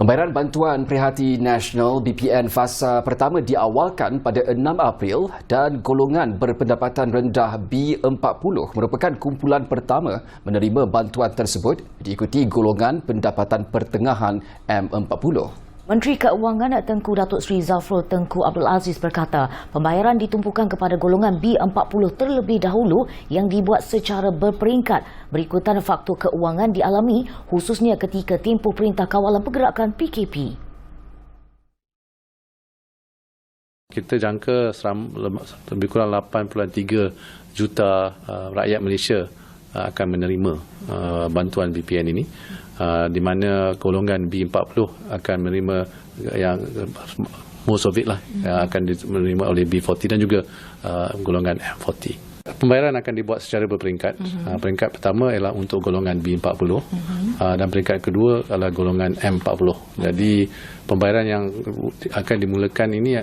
Pembayaran Bantuan Prihatin Nasional BPN fasa pertama diawalkan pada 6 April dan golongan berpendapatan rendah B40 merupakan kumpulan pertama menerima bantuan tersebut, diikuti golongan pendapatan pertengahan M40. Menteri Keuangan Tengku Datuk Seri Zafrul Tengku Abdul Aziz berkata, pembayaran ditumpukan kepada golongan B40 terlebih dahulu yang dibuat secara berperingkat berikutan faktor keuangan dialami khususnya ketika tempoh Perintah Kawalan Pergerakan PKP. Kita jangka lebih kurang 8.3 juta rakyat Malaysia akan menerima bantuan BPN ini, di mana golongan B40 akan menerima yang most of it lah, akan menerima oleh B40 dan juga golongan M40. Pembayaran akan dibuat secara berperingkat. Peringkat pertama ialah untuk golongan B40 dan peringkat kedua adalah golongan M40. Jadi pembayaran yang akan dimulakan ini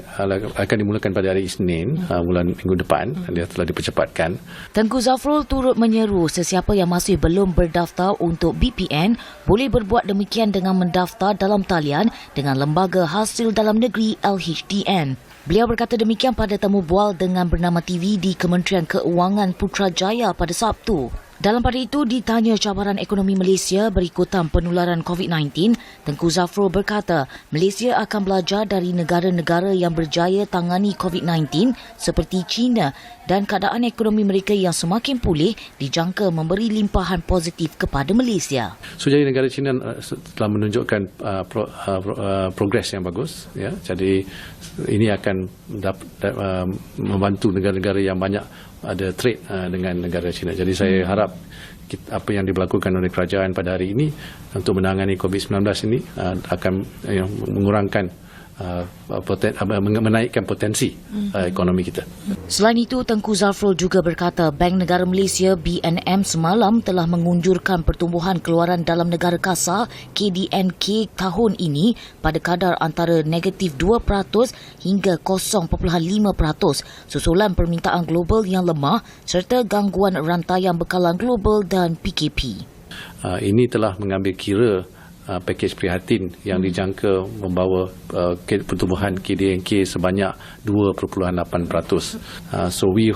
akan dimulakan pada hari Isnin bulan minggu depan. Dia telah dipercepatkan. Tengku Zafrul turut menyeru sesiapa yang masih belum berdaftar untuk BPN boleh berbuat demikian dengan mendaftar dalam talian dengan Lembaga Hasil Dalam Negeri LHDN. Beliau berkata demikian pada temu bual dengan Bernama TV di Kementerian Keuangan Putrajaya pada Sabtu. Dalam pada itu, ditanya cabaran ekonomi Malaysia berikutan penularan COVID-19, Tengku Zafrul berkata Malaysia akan belajar dari negara-negara yang berjaya tangani COVID-19 seperti China dan keadaan ekonomi mereka yang semakin pulih dijangka memberi limpahan positif kepada Malaysia. So, jadi negara China telah menunjukkan progres yang bagus. Ya. Jadi ini akan membantu negara-negara yang banyak ada trade dengan negara China. Jadi saya harap apa yang diberlakukan oleh kerajaan pada hari ini untuk menangani COVID-19 ini akan mengurangkan menaikkan potensi ekonomi kita. Selain itu, Tengku Zafrul juga berkata Bank Negara Malaysia BNM semalam telah mengunjurkan pertumbuhan keluaran dalam negara kasar KDNK tahun ini pada kadar antara negatif 2% hingga 0.5% susulan permintaan global yang lemah serta gangguan rantaian bekalan global dan PKP. Ini telah mengambil kira pakej prihatin yang dijangka membawa pertumbuhan KDNK sebanyak 2.8%. So we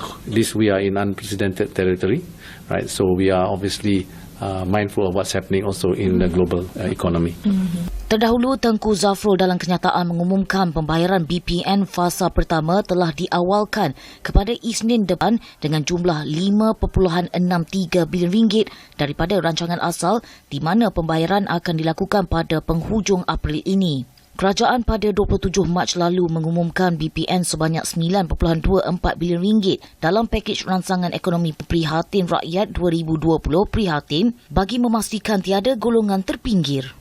are in unprecedented territory, right? So we are obviously mindful of what's happening also in the global economy. Terdahulu, Tengku Zafrul dalam kenyataan mengumumkan pembayaran BPN fasa pertama telah diawalkan kepada Isnin depan dengan jumlah RM5.63 bilion daripada rancangan asal di mana pembayaran akan dilakukan pada penghujung April ini. Kerajaan pada 27 Mac lalu mengumumkan BPN sebanyak RM9.24 bilion dalam pakej rancangan ekonomi Prihatin Rakyat 2020 Prihatin bagi memastikan tiada golongan terpinggir.